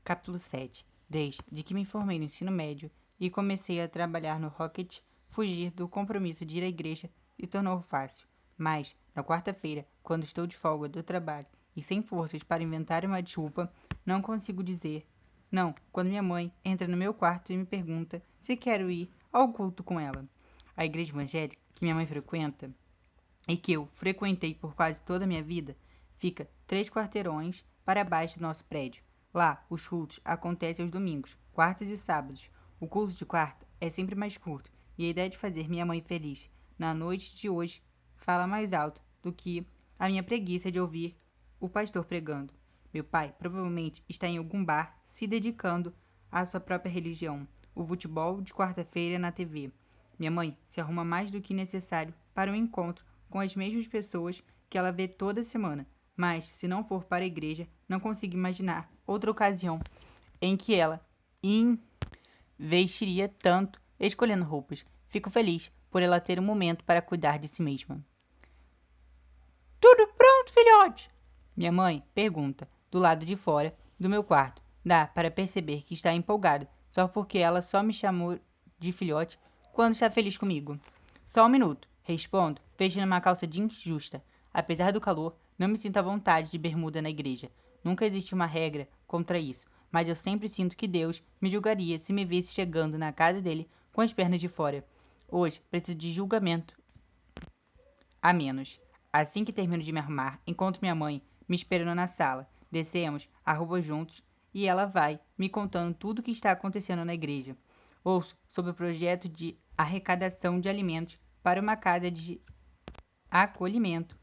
Capítulo 7. Desde que me formei no ensino médio e comecei a trabalhar no Rocket, fugir do compromisso de ir à igreja se tornou fácil. Mas, na quarta-feira, quando estou de folga do trabalho e sem forças para inventar uma desculpa, não consigo dizer não quando minha mãe entra no meu quarto e me pergunta se quero ir ao culto com ela. A igreja evangélica que minha mãe frequenta e que eu frequentei por quase toda a minha vida, fica 3 quarteirões para baixo do nosso prédio. Lá, os cultos acontecem aos domingos, quartas e sábados. O culto de quarta é sempre mais curto, e a ideia de fazer minha mãe feliz na noite de hoje fala mais alto do que a minha preguiça de ouvir o pastor pregando. Meu pai provavelmente está em algum bar se dedicando à sua própria religião, o futebol de quarta-feira na TV. Minha mãe se arruma mais do que necessário para um encontro com as mesmas pessoas que ela vê toda semana, mas se não for para a igreja, não consigo imaginar outra ocasião em que ela investiria tanto escolhendo roupas. Fico feliz por ela ter um momento para cuidar de si mesma. Tudo pronto, filhote? Minha mãe pergunta, do lado de fora do meu quarto. Dá para perceber que está empolgada, só porque ela só me chamou de filhote quando está feliz comigo. Só um minuto, respondo, vestindo uma calça jeans justa. Apesar do calor, não me sinto à vontade de bermuda na igreja. Nunca existe uma regra contra isso, mas eu sempre sinto que Deus me julgaria se me visse chegando na casa dele com as pernas de fora. Hoje, preciso de julgamento a menos. Assim que termino de me arrumar, encontro minha mãe me esperando na sala. Descemos a rua juntos e ela vai me contando tudo o que está acontecendo na igreja. Ouço sobre o projeto de arrecadação de alimentos para uma casa de acolhimento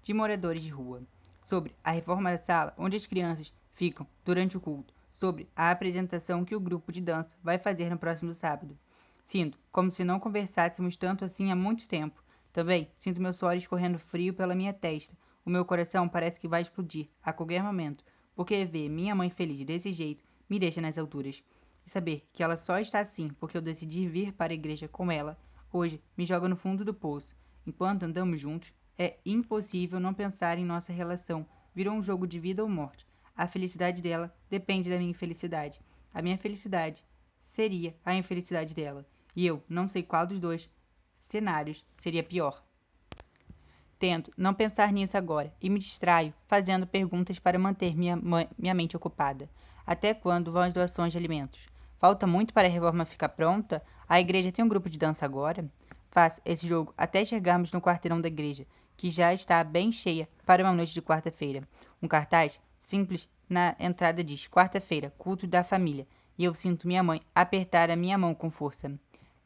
de moradores de rua, sobre a reforma da sala onde as crianças ficam durante o culto, sobre a apresentação que o grupo de dança vai fazer no próximo sábado. Sinto como se não conversássemos tanto assim há muito tempo. Também sinto meu suor escorrendo frio pela minha testa. O meu coração parece que vai explodir a qualquer momento, porque ver minha mãe feliz desse jeito me deixa nas alturas. E saber que ela só está assim porque eu decidi vir para a igreja com ela, hoje me joga no fundo do poço. Enquanto andamos juntos, é impossível não pensar em nossa relação. Virou um jogo de vida ou morte. A felicidade dela depende da minha infelicidade. A minha felicidade seria a infelicidade dela. E eu não sei qual dos dois cenários seria pior. Tento não pensar nisso agora e me distraio fazendo perguntas para manter minha mente ocupada. Até quando vão as doações de alimentos? Falta muito para a reforma ficar pronta? A igreja tem um grupo de dança agora? Faço esse jogo até chegarmos no quarteirão da igreja, que já está bem cheia para uma noite de quarta-feira. Um cartaz simples na entrada diz: quarta-feira, culto da família. E eu sinto minha mãe apertar a minha mão com força.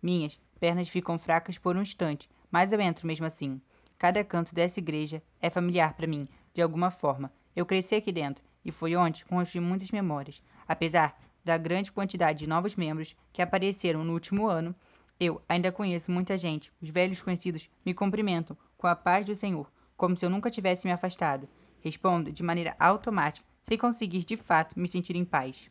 Minhas pernas ficam fracas por um instante, mas eu entro mesmo assim. Cada canto dessa igreja é familiar para mim, de alguma forma. Eu cresci aqui dentro e foi onde construí muitas memórias. Apesar da grande quantidade de novos membros que apareceram no último ano, eu ainda conheço muita gente. Os velhos conhecidos me cumprimentam com a paz do Senhor, como se eu nunca tivesse me afastado. Respondo de maneira automática, sem conseguir de fato me sentir em paz.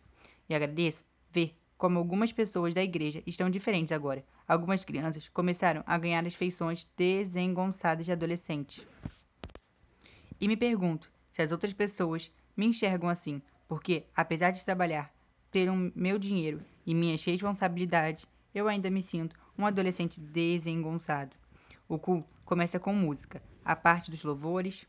E agradeço ver como algumas pessoas da igreja estão diferentes agora. Algumas crianças começaram a ganhar as feições desengonçadas de adolescentes. E me pergunto se as outras pessoas me enxergam assim, porque, apesar de trabalhar, ter meu dinheiro e minhas responsabilidades, eu ainda me sinto um adolescente desengonçado. O culto começa com música. A parte dos louvores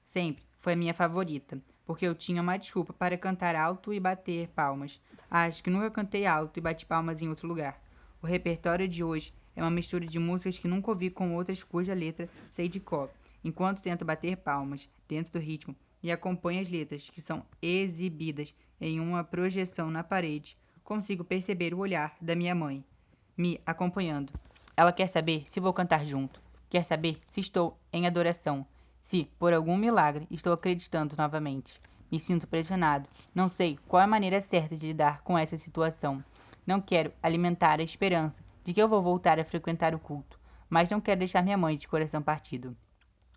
sempre foi a minha favorita, porque eu tinha uma desculpa para cantar alto e bater palmas. Acho que nunca cantei alto e bati palmas em outro lugar. O repertório de hoje é uma mistura de músicas que nunca ouvi com outras cuja letra sei de cor, enquanto tento bater palmas dentro do ritmo e acompanho as letras que são exibidas em uma projeção na parede. Consigo perceber o olhar da minha mãe me acompanhando. Ela quer saber se vou cantar junto. Quer saber se estou em adoração. Se, por algum milagre, estou acreditando novamente. Me sinto pressionado. Não sei qual é a maneira certa de lidar com essa situação. Não quero alimentar a esperança de que eu vou voltar a frequentar o culto, mas não quero deixar minha mãe de coração partido.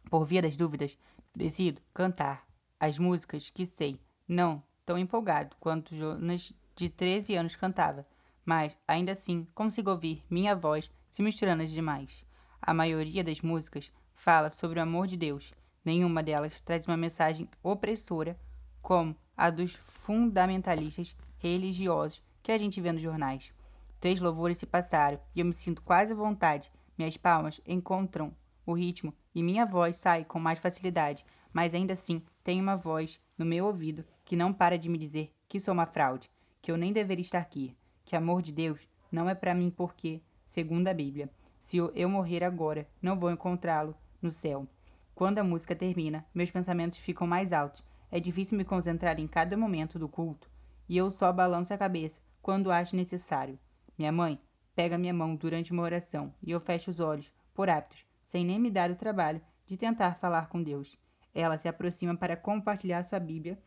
Por via das dúvidas, decido cantar as músicas que sei. Não tão empolgado quanto Jonas de 13 anos cantava, mas ainda assim consigo ouvir minha voz se misturando às demais. A maioria das músicas fala sobre o amor de Deus. Nenhuma delas traz uma mensagem opressora como a dos fundamentalistas religiosos que a gente vê nos jornais. 3 louvores se passaram e eu me sinto quase à vontade. Minhas palmas encontram o ritmo e minha voz sai com mais facilidade, mas ainda assim tem uma voz no meu ouvido que não para de me dizer que sou uma fraude, que eu nem deveria estar aqui, que amor de Deus não é para mim porque, segundo a Bíblia, se eu morrer agora, não vou encontrá-lo no céu. Quando a música termina, meus pensamentos ficam mais altos. É difícil me concentrar em cada momento do culto, e eu só balanço a cabeça quando acho necessário. Minha mãe pega minha mão durante uma oração e eu fecho os olhos, por hábitos, sem nem me dar o trabalho de tentar falar com Deus. Ela se aproxima para compartilhar sua Bíblia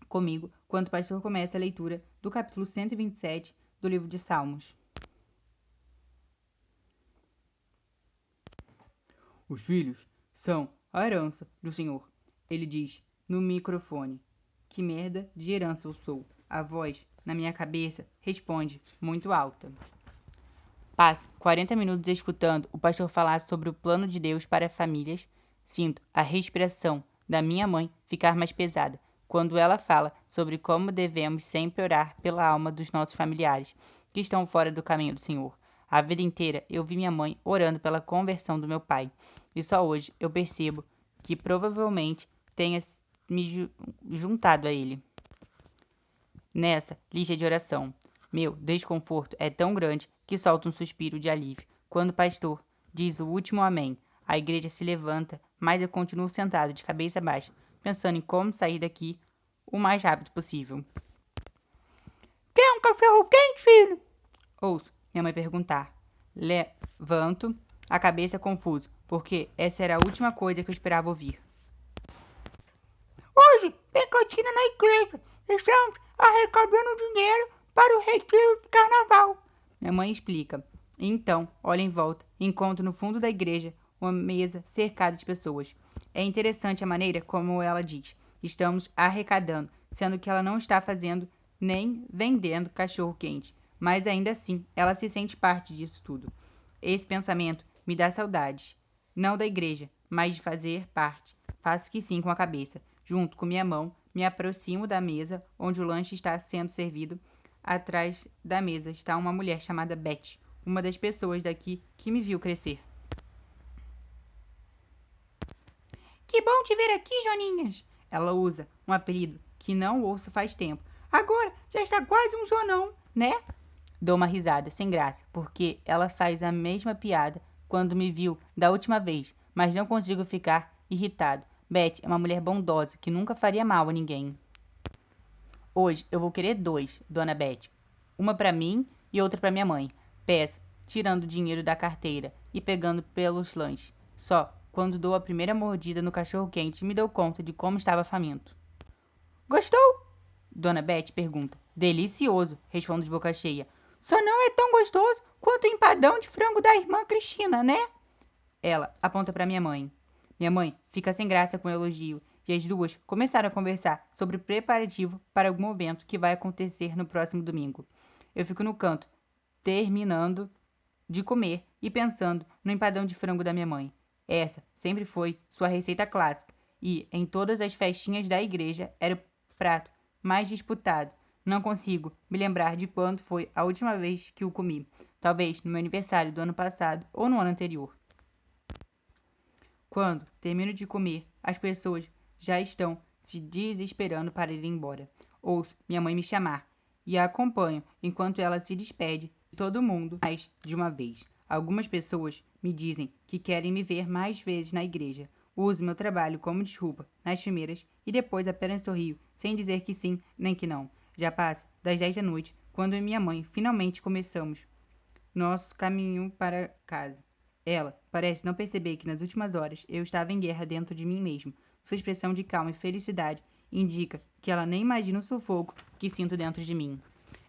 comigo quando o pastor começa a leitura do capítulo 127 do livro de Salmos. Os filhos são a herança do Senhor. Ele diz no microfone. Que merda de herança eu sou? A voz na minha cabeça responde muito alta. Passo 40 minutos escutando o pastor falar sobre o plano de Deus para famílias. Sinto a respiração da minha mãe ficar mais pesada quando ela fala sobre como devemos sempre orar pela alma dos nossos familiares que estão fora do caminho do Senhor. A vida inteira eu vi minha mãe orando pela conversão do meu pai, e só hoje eu percebo que provavelmente tenha me juntado a ele nessa lista de oração. Meu desconforto é tão grande que solto um suspiro de alívio. Quando o pastor diz o último amém, a igreja se levanta, mas eu continuo sentado de cabeça baixa, pensando em como sair daqui o mais rápido possível. Quer um cachorro quente, filho? Ouço minha mãe perguntar. Levanto a cabeça confuso, porque essa era a última coisa que eu esperava ouvir. Hoje tem cantina na igreja. Estamos arrecadando dinheiro para o retiro do carnaval. Minha mãe explica. Então, olho em volta e encontro no fundo da igreja uma mesa cercada de pessoas. É interessante a maneira como ela diz. Estamos arrecadando, sendo que ela não está fazendo nem vendendo cachorro-quente. Mas ainda assim, ela se sente parte disso tudo. Esse pensamento me dá saudades. Não da igreja, mas de fazer parte. Faço que sim com a cabeça. Junto com minha mão, me aproximo da mesa onde o lanche está sendo servido. Atrás da mesa está uma mulher chamada Beth, uma das pessoas daqui que me viu crescer. Que bom te ver aqui, Joninhas! Ela usa um apelido que não ouço faz tempo. Agora já está quase um Jonão, né? Dou uma risada sem graça, porque ela faz a mesma piada quando me viu da última vez, mas não consigo ficar irritado. Beth é uma mulher bondosa que nunca faria mal a ninguém. Hoje eu vou querer 2, dona Beth. Uma para mim e outra para minha mãe. Peço, tirando o dinheiro da carteira e pegando pelos lanches. Só quando dou a primeira mordida no cachorro-quente me dou conta de como estava faminto. Gostou? Dona Beth pergunta. Delicioso, respondo de boca cheia. Só não é tão gostoso quanto o empadão de frango da irmã Cristina, né? Ela aponta para minha mãe. Minha mãe fica sem graça com o elogio e as duas começaram a conversar sobre o preparativo para algum evento que vai acontecer no próximo domingo. Eu fico no canto, terminando de comer e pensando no empadão de frango da minha mãe. Essa sempre foi sua receita clássica e, em todas as festinhas da igreja, era o prato mais disputado. Não consigo me lembrar de quando foi a última vez que o comi. Talvez no meu aniversário do ano passado ou no ano anterior. Quando termino de comer, as pessoas já estão se desesperando para ir embora. Ouço minha mãe me chamar e a acompanho enquanto ela se despede de todo mundo mais de uma vez. Algumas pessoas me dizem que querem me ver mais vezes na igreja. Uso meu trabalho como desculpa nas primeiras e depois apenas sorrio, sem dizer que sim nem que não. Já passa das 10 da noite, quando eu e minha mãe finalmente começamos nosso caminho para casa. Ela parece não perceber que nas últimas horas eu estava em guerra dentro de mim mesmo. Sua expressão de calma e felicidade indica que ela nem imagina o sufoco que sinto dentro de mim.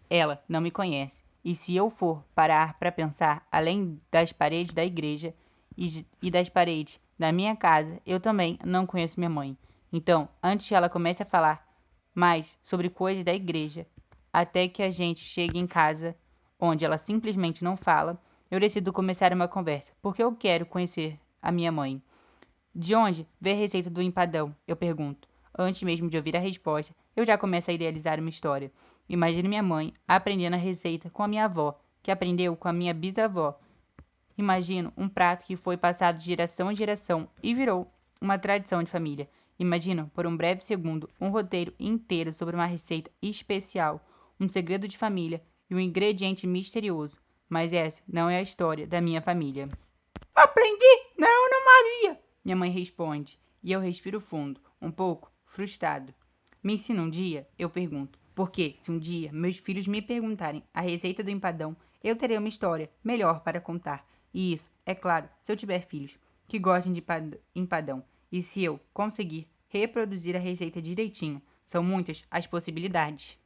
Ela não me conhece, e se eu for parar para pensar, além das paredes da igreja e das paredes da minha casa, eu também não conheço minha mãe. Então, antes que ela comece a falar mais sobre coisas da igreja, até que a gente chegue em casa, onde ela simplesmente não fala, eu decido começar uma conversa, porque eu quero conhecer a minha mãe. De onde veio a receita do empadão? Eu pergunto. Antes mesmo de ouvir a resposta, eu já começo a idealizar uma história. Imagino minha mãe aprendendo a receita com a minha avó, que aprendeu com a minha bisavó. Imagino um prato que foi passado de geração em geração e virou uma tradição de família. Imagino, por um breve segundo, um roteiro inteiro sobre uma receita especial, um segredo de família e um ingrediente misterioso. Mas essa não é a história da minha família. Aprendi na Ana Maria, minha mãe responde, e eu respiro fundo, um pouco frustrado. Me ensina um dia? Eu pergunto. Porque, se um dia meus filhos me perguntarem a receita do empadão, eu terei uma história melhor para contar. E isso, é claro, se eu tiver filhos que gostem de empadão. E se eu conseguir reproduzir a receita direitinho, são muitas as possibilidades.